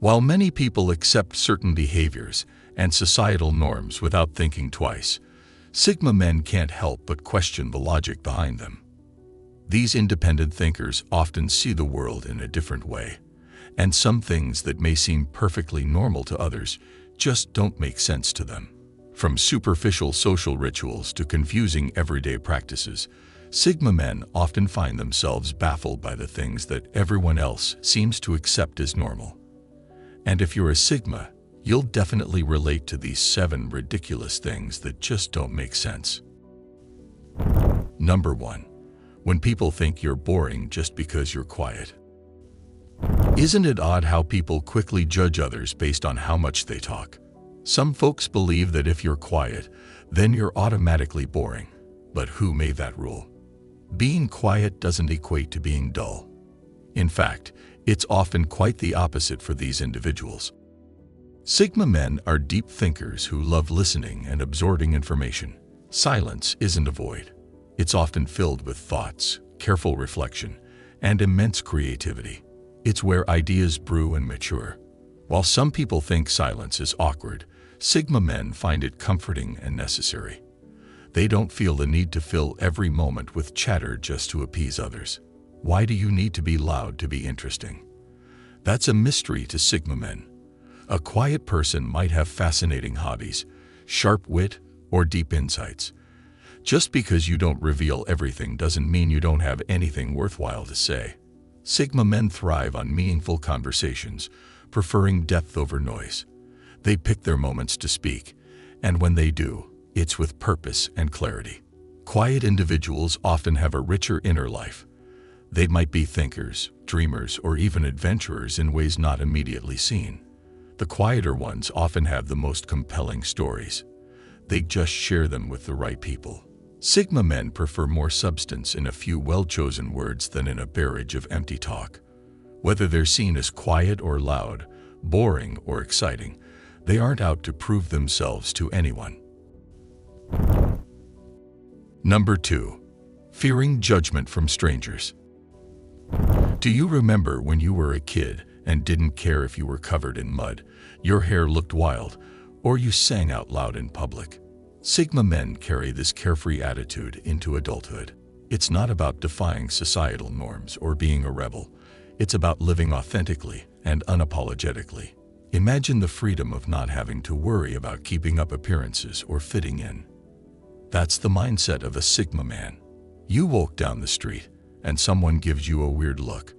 While many people accept certain behaviors and societal norms without thinking twice, Sigma men can't help but question the logic behind them. These independent thinkers often see the world in a different way, and some things that may seem perfectly normal to others just don't make sense to them. From superficial social rituals to confusing everyday practices, Sigma men often find themselves baffled by the things that everyone else seems to accept as normal. And if you're a Sigma, you'll definitely relate to these 7 ridiculous things that just don't make sense. Number 1. When people think you're boring just because you're quiet. Isn't it odd how people quickly judge others based on how much they talk? Some folks believe that if you're quiet, then you're automatically boring. But who made that rule? Being quiet doesn't equate to being dull. In fact, it's often quite the opposite for these individuals. Sigma men are deep thinkers who love listening and absorbing information. Silence isn't a void. It's often filled with thoughts, careful reflection, and immense creativity. It's where ideas brew and mature. While some people think silence is awkward, Sigma men find it comforting and necessary. They don't feel the need to fill every moment with chatter just to appease others. Why do you need to be loud to be interesting? That's a mystery to Sigma men. A quiet person might have fascinating hobbies, sharp wit, or deep insights. Just because you don't reveal everything doesn't mean you don't have anything worthwhile to say. Sigma men thrive on meaningful conversations, preferring depth over noise. They pick their moments to speak, and when they do, it's with purpose and clarity. Quiet individuals often have a richer inner life. They might be thinkers, dreamers, or even adventurers in ways not immediately seen. The quieter ones often have the most compelling stories. They just share them with the right people. Sigma men prefer more substance in a few well-chosen words than in a barrage of empty talk. Whether they're seen as quiet or loud, boring or exciting, they aren't out to prove themselves to anyone. Number 2. Fearing judgment from strangers. Do you remember when you were a kid and didn't care if you were covered in mud, your hair looked wild, or you sang out loud in public? Sigma men carry this carefree attitude into adulthood. It's not about defying societal norms or being a rebel. It's about living authentically and unapologetically. Imagine the freedom of not having to worry about keeping up appearances or fitting in. That's the mindset of a Sigma man. You walk down the street and someone gives you a weird look.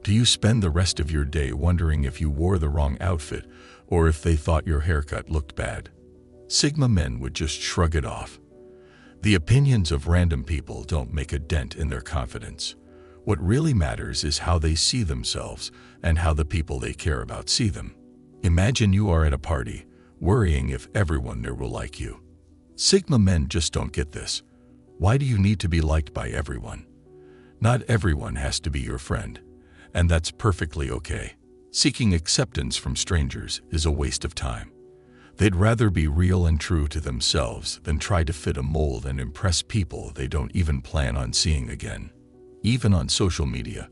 Do you spend the rest of your day wondering if you wore the wrong outfit or if they thought your haircut looked bad? Sigma men would just shrug it off. The opinions of random people don't make a dent in their confidence. What really matters is how they see themselves and how the people they care about see them. Imagine you are at a party, worrying if everyone there will like you. Sigma men just don't get this. Why do you need to be liked by everyone? Not everyone has to be your friend, and that's perfectly okay. Seeking acceptance from strangers is a waste of time. They'd rather be real and true to themselves than try to fit a mold and impress people they don't even plan on seeing again. Even on social media,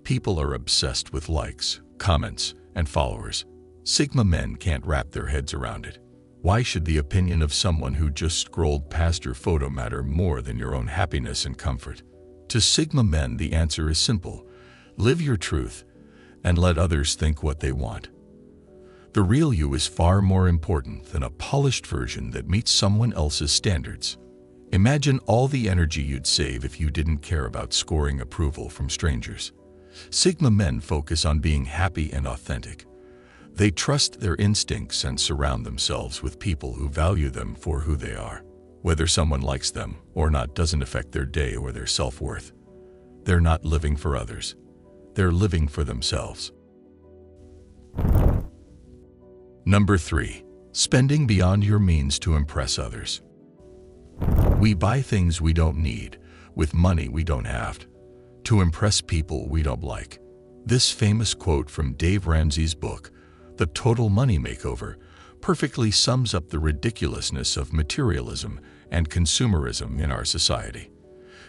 people are obsessed with likes, comments, and followers. Sigma men can't wrap their heads around it. Why should the opinion of someone who just scrolled past your photo matter more than your own happiness and comfort? To Sigma men, the answer is simple. Live your truth and let others think what they want. The real you is far more important than a polished version that meets someone else's standards. Imagine all the energy you'd save if you didn't care about scoring approval from strangers. Sigma men focus on being happy and authentic. They trust their instincts and surround themselves with people who value them for who they are. Whether someone likes them or not doesn't affect their day or their self-worth. They're not living for others. They're living for themselves. Number 3. Spending beyond your means to impress others. We buy things we don't need with money we don't have to impress people we don't like. This famous quote from Dave Ramsey's book, The Total Money Makeover, perfectly sums up the ridiculousness of materialism and consumerism in our society.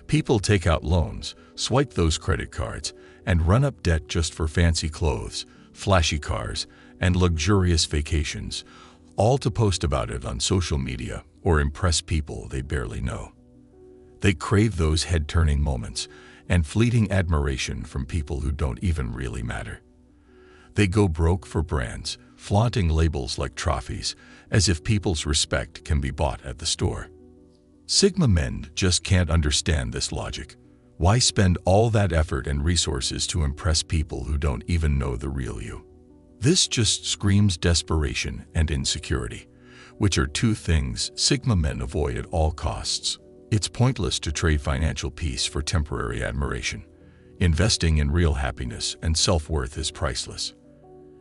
People take out loans, swipe those credit cards, and run up debt just for fancy clothes, flashy cars, and luxurious vacations, all to post about it on social media or impress people they barely know. They crave those head-turning moments and fleeting admiration from people who don't even really matter. They go broke for brands, flaunting labels like trophies, as if people's respect can be bought at the store. Sigma men just can't understand this logic. Why spend all that effort and resources to impress people who don't even know the real you? This just screams desperation and insecurity, which are two things Sigma men avoid at all costs. It's pointless to trade financial peace for temporary admiration. Investing in real happiness and self-worth is priceless.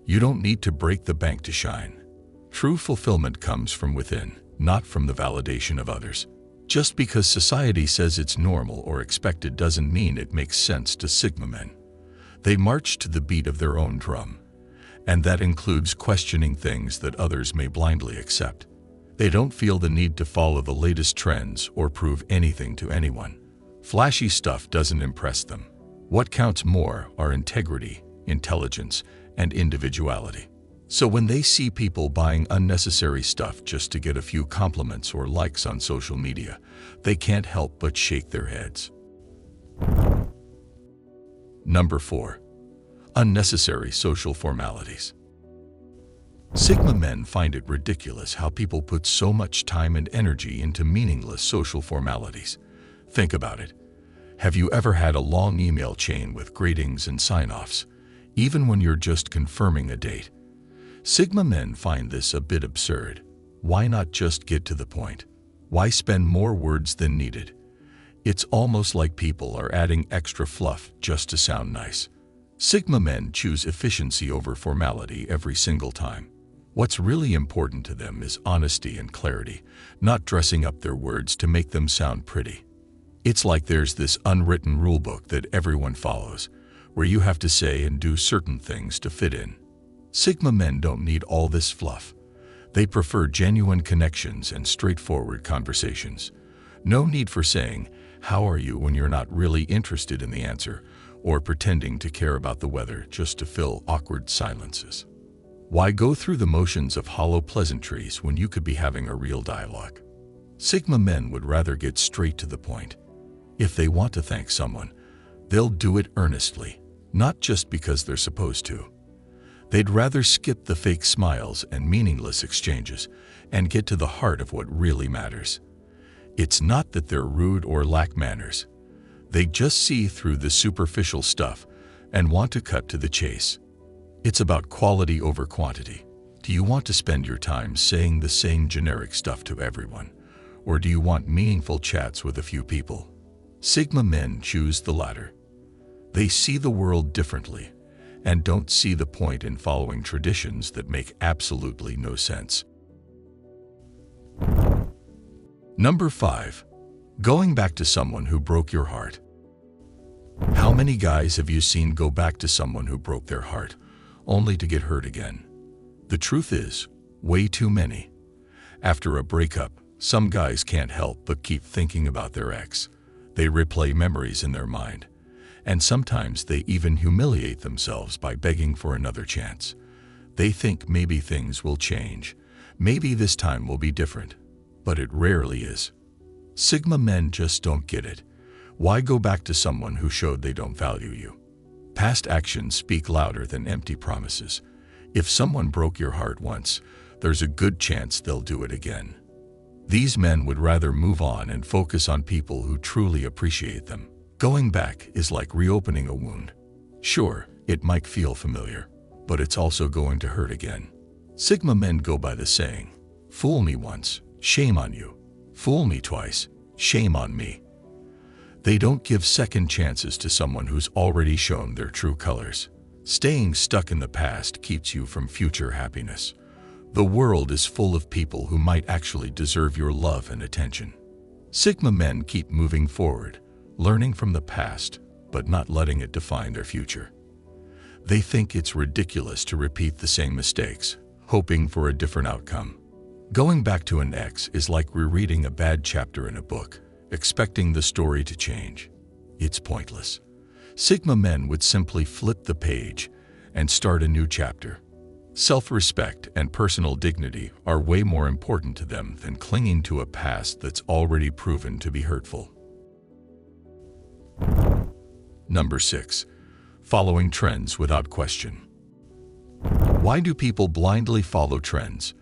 You don't need to break the bank to shine. True fulfillment comes from within, not from the validation of others. Just because society says it's normal or expected doesn't mean it makes sense to Sigma men. They march to the beat of their own drum, and that includes questioning things that others may blindly accept. They don't feel the need to follow the latest trends or prove anything to anyone. Flashy stuff doesn't impress them. What counts more are integrity, intelligence, and individuality. So when they see people buying unnecessary stuff just to get a few compliments or likes on social media, they can't help but shake their heads. Number 4. Unnecessary social formalities. Sigma men find it ridiculous how people put so much time and energy into meaningless social formalities. Think about it. Have you ever had a long email chain with greetings and sign-offs, even when you're just confirming a date? Sigma men find this a bit absurd. Why not just get to the point? Why spend more words than needed? It's almost like people are adding extra fluff just to sound nice. Sigma men choose efficiency over formality every single time. What's really important to them is honesty and clarity, not dressing up their words to make them sound pretty. It's like there's this unwritten rulebook that everyone follows, where you have to say and do certain things to fit in. Sigma men don't need all this fluff. They prefer genuine connections and straightforward conversations. No need for saying, "How are you?" when you're not really interested in the answer, or pretending to care about the weather just to fill awkward silences. Why go through the motions of hollow pleasantries when you could be having a real dialogue? Sigma men would rather get straight to the point. If they want to thank someone, they'll do it earnestly, not just because they're supposed to. They'd rather skip the fake smiles and meaningless exchanges and get to the heart of what really matters. It's not that they're rude or lack manners. They just see through the superficial stuff and want to cut to the chase. It's about quality over quantity. Do you want to spend your time saying the same generic stuff to everyone? Or do you want meaningful chats with a few people? Sigma men choose the latter. They see the world differently and don't see the point in following traditions that make absolutely no sense. Number 5. Going back to someone who broke your heart. How many guys have you seen go back to someone who broke their heart, only to get hurt again? The truth is, way too many. After a breakup, some guys can't help but keep thinking about their ex. They replay memories in their mind, and sometimes they even humiliate themselves by begging for another chance. They think maybe things will change, maybe this time will be different, but it rarely is. Sigma men just don't get it. Why go back to someone who showed they don't value you? Past actions speak louder than empty promises. If someone broke your heart once, there's a good chance they'll do it again. These men would rather move on and focus on people who truly appreciate them. Going back is like reopening a wound. Sure, it might feel familiar, but it's also going to hurt again. Sigma men go by the saying, "Fool me once, shame on you. Fool me twice, shame on me." They don't give second chances to someone who's already shown their true colors. Staying stuck in the past keeps you from future happiness. The world is full of people who might actually deserve your love and attention. Sigma men keep moving forward, learning from the past, but not letting it define their future. They think it's ridiculous to repeat the same mistakes, hoping for a different outcome. Going back to an ex is like rereading a bad chapter in a book, expecting the story to change. It's pointless. Sigma men would simply flip the page and start a new chapter. Self-respect and personal dignity are way more important to them than clinging to a past that's already proven to be hurtful. Number 6. Following trends without question. Why do people blindly follow trends?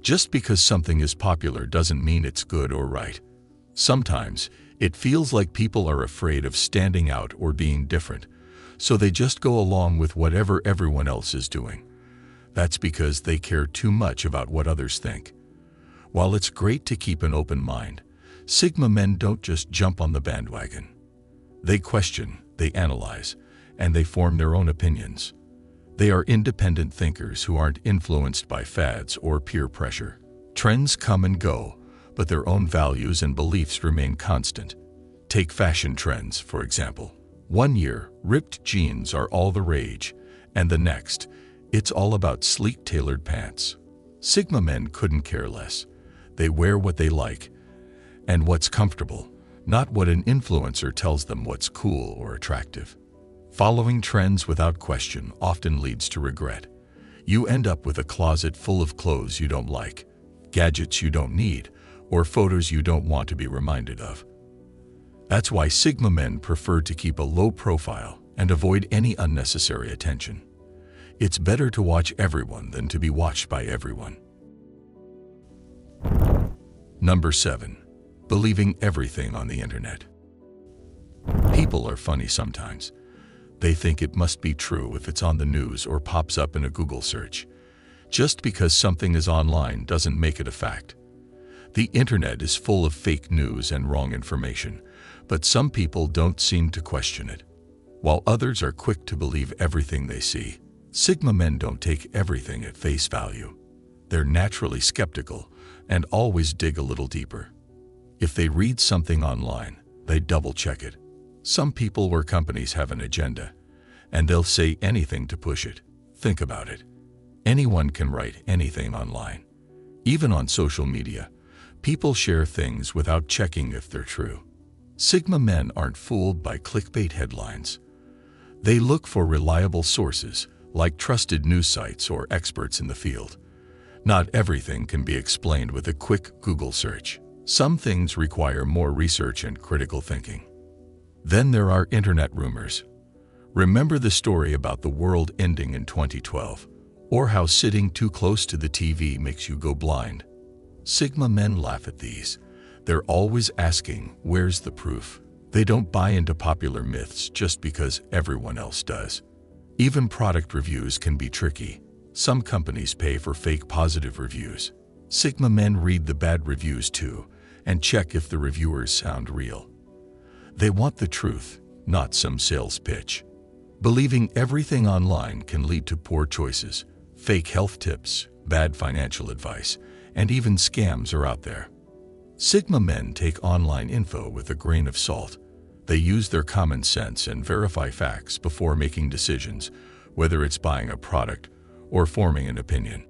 Just because something is popular doesn't mean it's good or right. Sometimes, it feels like people are afraid of standing out or being different, so they just go along with whatever everyone else is doing. That's because they care too much about what others think. While it's great to keep an open mind, Sigma men don't just jump on the bandwagon. They question, they analyze, and they form their own opinions. They are independent thinkers who aren't influenced by fads or peer pressure. Trends come and go, but their own values and beliefs remain constant. Take fashion trends, for example. One year, ripped jeans are all the rage, and the next, it's all about sleek tailored pants. Sigma men couldn't care less. They wear what they like and what's comfortable, not what an influencer tells them what's cool or attractive. Following trends without question often leads to regret. You end up with a closet full of clothes you don't like, gadgets you don't need, or photos you don't want to be reminded of. That's why Sigma men prefer to keep a low profile and avoid any unnecessary attention. It's better to watch everyone than to be watched by everyone. Number 7. Believing everything on the internet. People are funny sometimes. They think it must be true if it's on the news or pops up in a Google search. Just because something is online doesn't make it a fact. The internet is full of fake news and wrong information, but some people don't seem to question it, while others are quick to believe everything they see. Sigma men don't take everything at face value. They're naturally skeptical and always dig a little deeper. If they read something online, they double-check it. Some people or companies have an agenda, and they'll say anything to push it. Think about it. Anyone can write anything online. Even on social media, people share things without checking if they're true. Sigma men aren't fooled by clickbait headlines. They look for reliable sources, like trusted news sites or experts in the field. Not everything can be explained with a quick Google search. Some things require more research and critical thinking. Then there are internet rumors. Remember the story about the world ending in 2012, or how sitting too close to the TV makes you go blind? Sigma men laugh at these. They're always asking, where's the proof? They don't buy into popular myths just because everyone else does. Even product reviews can be tricky. Some companies pay for fake positive reviews. Sigma men read the bad reviews too and check if the reviewers sound real. They want the truth, not some sales pitch. Believing everything online can lead to poor choices. Fake health tips, bad financial advice, and even scams are out there. Sigma men take online info with a grain of salt. They use their common sense and verify facts before making decisions, whether it's buying a product or forming an opinion.